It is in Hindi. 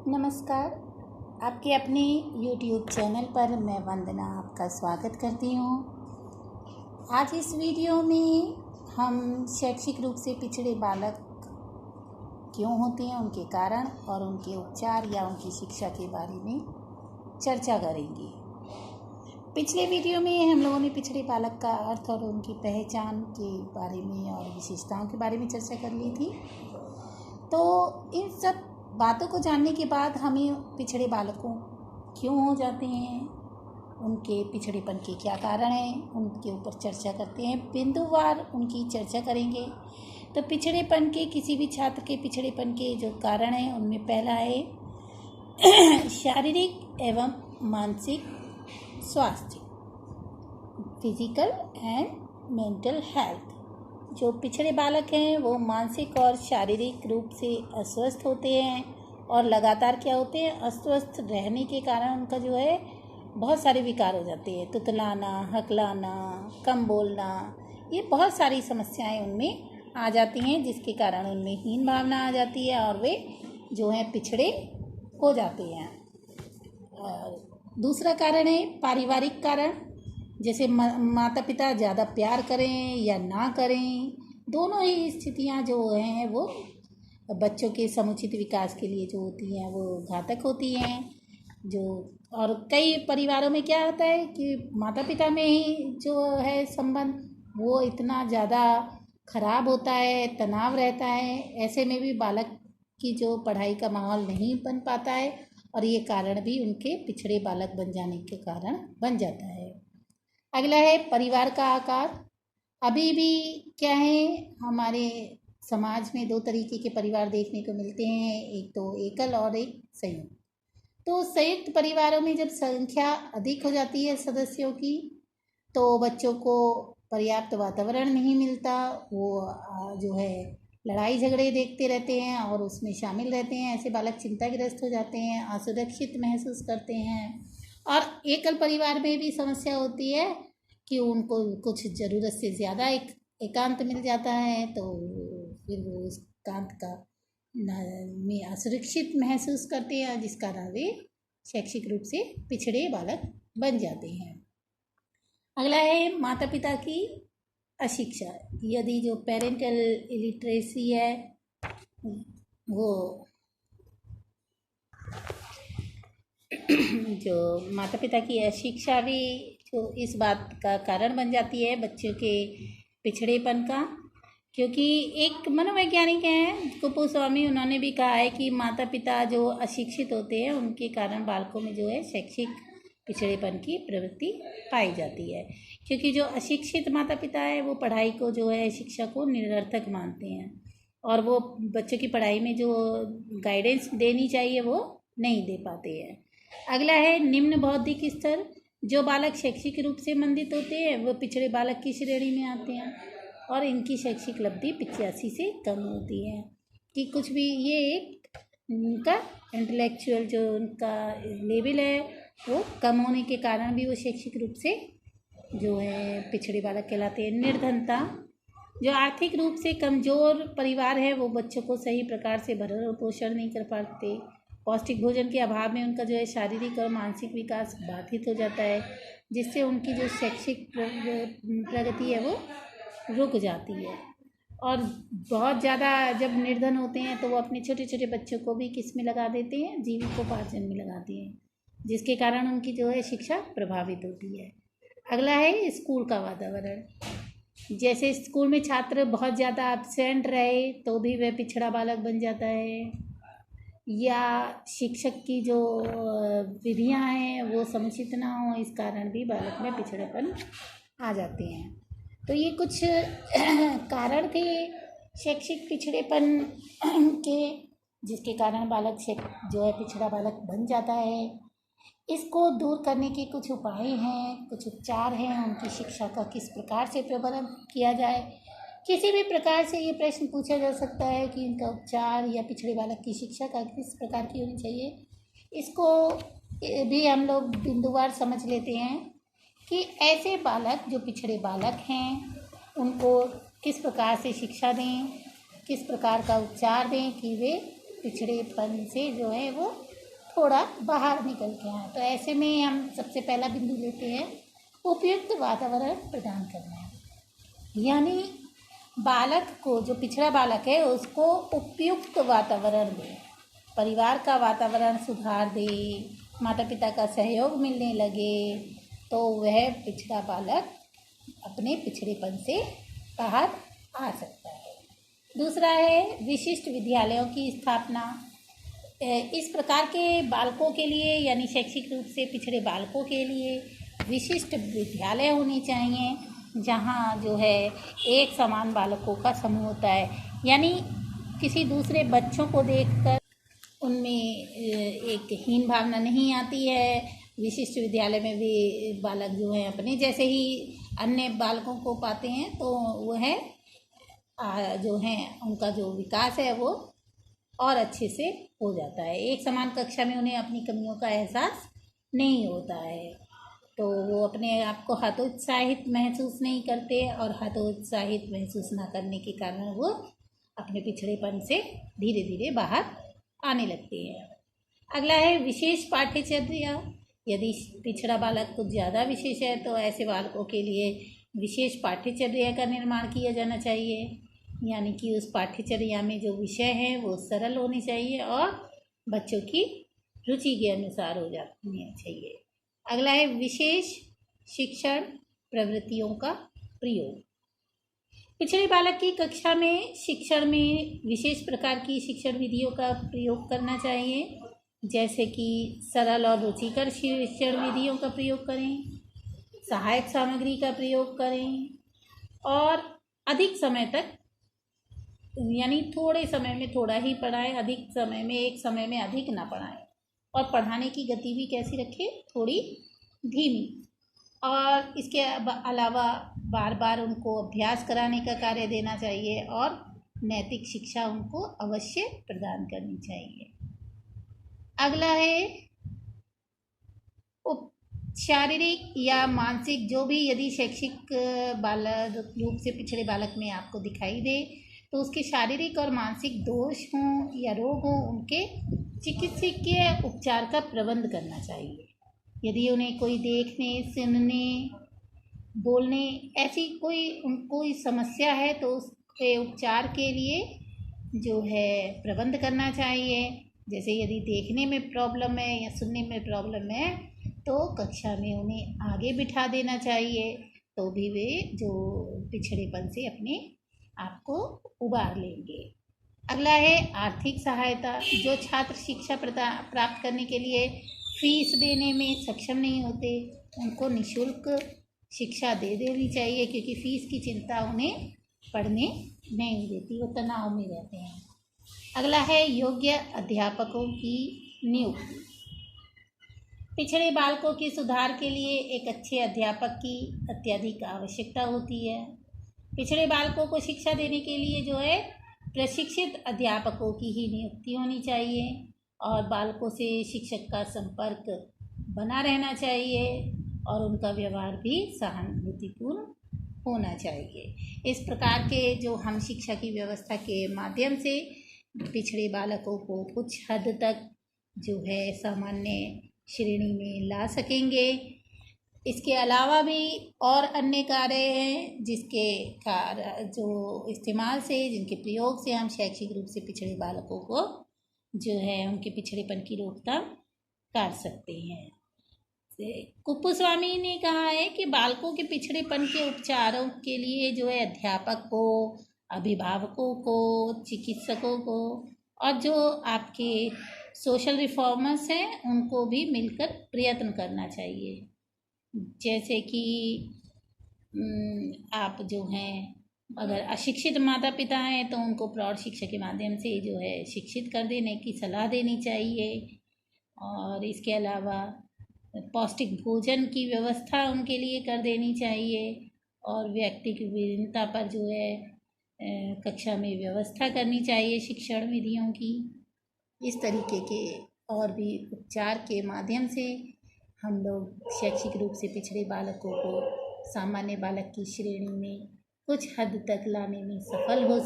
नमस्कार। आपके अपने YouTube चैनल पर मैं वंदना आपका स्वागत करती हूँ। आज इस वीडियो में हम शैक्षिक रूप से पिछड़े बालक क्यों होते हैं, उनके कारण और उनके उपचार या उनकी शिक्षा के बारे में चर्चा करेंगे। पिछले वीडियो में हम लोगों ने पिछड़े बालक का अर्थ और उनकी पहचान के बारे में और विशेषताओं के बारे में चर्चा कर ली थी। तो इन सब बातों को जानने के बाद हमें पिछड़े बालकों क्यों हो जाते हैं, उनके पिछड़ेपन के क्या कारण हैं, उनके ऊपर चर्चा करते हैं। बिंदुवार उनकी चर्चा करेंगे। तो पिछड़ेपन के, किसी भी छात्र के पिछड़ेपन के जो कारण हैं, उनमें पहला है शारीरिक एवं मानसिक स्वास्थ्य, फिजिकल एंड मेंटल हेल्थ। जो पिछड़े बालक हैं वो मानसिक और शारीरिक रूप से अस्वस्थ होते हैं और लगातार क्या होते हैं, अस्वस्थ रहने के कारण उनका जो है बहुत सारे विकार हो जाते हैं। तुतलाना, हकलाना, कम बोलना, ये बहुत सारी समस्याएं उनमें आ जाती हैं, जिसके कारण उनमें हीन भावना आ जाती है और वे जो है पिछड़े हो जाते हैं। और दूसरा कारण है पारिवारिक कारण, जैसे माता पिता ज़्यादा प्यार करें या ना करें, दोनों ही स्थितियां जो हैं वो बच्चों के समुचित विकास के लिए जो होती हैं वो घातक होती हैं। और कई परिवारों में क्या होता है कि माता पिता में ही जो है संबंध वो इतना ज़्यादा खराब होता है, तनाव रहता है, ऐसे में भी बालक की जो पढ़ाई का माहौल नहीं बन पाता है और ये कारण भी उनके पिछड़े बालक बन जाने के कारण बन जाता है। अगला है परिवार का आकार। अभी भी क्या है, हमारे समाज में दो तरीके के परिवार देखने को मिलते हैं, एक तो एकल और एक संयुक्त। तो संयुक्त परिवारों में जब संख्या अधिक हो जाती है सदस्यों की, तो बच्चों को पर्याप्त वातावरण नहीं मिलता। वो जो है लड़ाई झगड़े देखते रहते हैं और उसमें शामिल रहते हैं। ऐसे बालक चिंताग्रस्त हो जाते हैं, असुरक्षित महसूस करते हैं। और एकल परिवार में भी समस्या होती है कि उनको कुछ ज़रूरत से ज़्यादा एकांत मिल जाता है, तो फिर वो उस एकांत का में असुरक्षित महसूस करते हैं, जिस कारण वे शैक्षिक रूप से पिछड़े बालक बन जाते हैं। अगला है माता पिता की अशिक्षा। यदि जो पेरेंटल इलिटरेसी है वो जो माता पिता की अशिक्षा भी जो इस बात का कारण बन जाती है बच्चों के पिछड़ेपन का। क्योंकि एक मनोवैज्ञानिक हैं कुपुस्वामी, उन्होंने भी कहा है कि माता पिता जो अशिक्षित होते हैं उनके कारण बालकों में जो है शैक्षिक पिछड़ेपन की प्रवृत्ति पाई जाती है। क्योंकि जो अशिक्षित माता पिता है वो पढ़ाई को जो है, शिक्षा को निरर्थक मानते हैं और वो बच्चों की पढ़ाई में जो गाइडेंस देनी चाहिए वो नहीं दे पाते हैं। अगला है निम्न बौद्धिक स्तर। जो बालक शैक्षिक रूप से मंदित होते हैं वो पिछड़े बालक की श्रेणी में आते हैं और इनकी शैक्षिक उपलब्धि 85 से कम होती है। कि कुछ भी ये एक उनका इंटेलेक्चुअल जो उनका लेवल है वो कम होने के कारण भी वो शैक्षिक रूप से जो है पिछड़े बालक कहलाते हैं। निर्धनता। जो आर्थिक रूप से कमज़ोर परिवार है वो बच्चों को सही प्रकार से भरण पोषण नहीं कर पाते। पौष्टिक भोजन के अभाव में उनका जो है शारीरिक और मानसिक विकास बाधित हो जाता है, जिससे उनकी जो शैक्षिक प्रगति है वो रुक जाती है। और बहुत ज़्यादा जब निर्धन होते हैं तो वो अपने छोटे छोटे बच्चों को भी किस में लगा देते हैं, जीविकोपार्जन में लगाते हैं, जिसके कारण उनकी जो है शिक्षा प्रभावित होती है। अगला है स्कूल का वातावरण। जैसे स्कूल में छात्र बहुत ज़्यादा एब्सेंट रहे तो भी वह पिछड़ा बालक बन जाता है, या शिक्षक की जो विधियां हैं वो समुचित ना हो, इस कारण भी बालक में पिछड़ेपन आ जाते हैं। तो ये कुछ कारण थे शैक्षिक पिछड़ेपन के, जिसके कारण बालक जो है पिछड़ा बालक बन जाता है। इसको दूर करने के कुछ उपाय हैं, कुछ उपचार हैं, उनकी शिक्षा का किस प्रकार से प्रबंधन किया जाए। किसी भी प्रकार से ये प्रश्न पूछा जा सकता है कि इनका उपचार या पिछड़े बालक की शिक्षा का किस प्रकार की होनी चाहिए। इसको भी हम लोग बिंदुवार समझ लेते हैं कि ऐसे बालक जो पिछड़े बालक हैं उनको किस प्रकार से शिक्षा दें, किस प्रकार का उपचार दें कि वे पिछड़ेपन से जो है वो थोड़ा बाहर निकल के आएँ। तो ऐसे में हम सबसे पहला बिंदु लेते हैं, उपयुक्त वातावरण प्रदान करना है। यानी बालक को, जो पिछड़ा बालक है, उसको उपयुक्त वातावरण दें, परिवार का वातावरण सुधार दे, माता पिता का सहयोग मिलने लगे, तो वह पिछड़ा बालक अपने पिछड़ेपन से बाहर आ सकता है। दूसरा है विशिष्ट विद्यालयों की स्थापना। इस प्रकार के बालकों के लिए, यानी शैक्षिक रूप से पिछड़े बालकों के लिए विशिष्ट विद्यालय होने चाहिए, जहाँ जो है एक समान बालकों का समूह होता है। यानी किसी दूसरे बच्चों को देखकर उनमें एक हीन भावना नहीं आती है। विशिष्ट विद्यालय में भी बालक जो है अपने जैसे ही अन्य बालकों को पाते हैं, तो वह जो है उनका जो विकास है वो और अच्छे से हो जाता है। एक समान कक्षा में उन्हें अपनी कमियों का एहसास नहीं होता है, तो वो अपने आप को हतोत्साहित महसूस नहीं करते, और हतोत्साहित महसूस ना करने के कारण वो अपने पिछड़ेपन से धीरे धीरे बाहर आने लगते हैं। अगला है विशेष पाठ्यचर्या। यदि पिछड़ा बालक कुछ ज़्यादा विशेष है, तो ऐसे बालकों के लिए विशेष पाठ्यचर्या का निर्माण किया जाना चाहिए। यानी कि उस पाठ्यचर्या में जो विषय हैं वो सरल होने चाहिए और बच्चों की रुचि के अनुसार हो जानी चाहिए। अगला है विशेष शिक्षण प्रवृत्तियों का प्रयोग। पिछड़े बालक की कक्षा में शिक्षण में विशेष प्रकार की शिक्षण विधियों का प्रयोग करना चाहिए, जैसे कि सरल और रुचिकर शिक्षण विधियों का प्रयोग करें, सहायक सामग्री का प्रयोग करें, और अधिक समय तक, यानी थोड़े समय में थोड़ा ही पढ़ाएं, अधिक समय में एक समय में अधिक ना पढ़ाएं, और पढ़ाने की गति भी कैसी रखें, थोड़ी धीमी। और इसके अलावा बार बार उनको अभ्यास कराने का कार्य देना चाहिए, और नैतिक शिक्षा उनको अवश्य प्रदान करनी चाहिए। अगला है शारीरिक या मानसिक, जो भी यदि शैक्षिक बालक रूप से पिछड़े बालक में आपको दिखाई दे, तो उसके शारीरिक और मानसिक दोष हों या रोग हों, उनके चिकित्सकीय उपचार का प्रबंध करना चाहिए। यदि उन्हें कोई देखने, सुनने, बोलने ऐसी कोई समस्या है, तो उसके उपचार के लिए जो है प्रबंध करना चाहिए। जैसे यदि देखने में प्रॉब्लम है या सुनने में प्रॉब्लम है, तो कक्षा में उन्हें आगे बिठा देना चाहिए, तो भी वे जो पिछड़ेपन से अपने आप को उबार लेंगे। अगला है आर्थिक सहायता। जो छात्र शिक्षा प्राप्त करने के लिए फीस देने में सक्षम नहीं होते, उनको निःशुल्क शिक्षा दे देनी चाहिए, क्योंकि फीस की चिंता उन्हें पढ़ने नहीं देती, वो तनाव में रहते हैं। अगला है योग्य अध्यापकों की नियुक्ति। पिछड़े बालकों के सुधार के लिए एक अच्छे अध्यापक की अत्यधिक आवश्यकता होती है। पिछड़े बालकों को शिक्षा देने के लिए जो है प्रशिक्षित अध्यापकों की ही नियुक्ति होनी चाहिए, और बालकों से शिक्षक का संपर्क बना रहना चाहिए, और उनका व्यवहार भी सहानुभूतिपूर्ण होना चाहिए। इस प्रकार के जो हम शिक्षा की व्यवस्था के माध्यम से पिछड़े बालकों को कुछ हद तक जो है सामान्य श्रेणी में ला सकेंगे। इसके अलावा भी और अन्य कार्य हैं, जिसके कार्य जो इस्तेमाल से, जिनके प्रयोग से हम शैक्षिक रूप से पिछड़े बालकों को जो है उनके पिछड़ेपन की रोकथाम कर सकते हैं। कुप्पुस्वामी ने कहा है कि बालकों के पिछड़ेपन के उपचारों के लिए जो है अध्यापक को, अभिभावकों को, चिकित्सकों को, और जो आपके सोशल रिफॉर्मर्स हैं उनको भी मिलकर प्रयत्न करना चाहिए। जैसे कि आप जो हैं अगर अशिक्षित माता पिता हैं, तो उनको प्रौढ़ शिक्षा के माध्यम से जो है शिक्षित कर देने की सलाह देनी चाहिए, और इसके अलावा पौष्टिक भोजन की व्यवस्था उनके लिए कर देनी चाहिए, और व्यक्तिगत विभिन्नता पर जो है कक्षा में व्यवस्था करनी चाहिए शिक्षण विधियों की। इस तरीके के और भी उपचार के माध्यम से हम लोग शैक्षिक रूप से पिछड़े बालकों को सामान्य बालक की श्रेणी में कुछ हद तक लाने में सफल हो सकते हैं।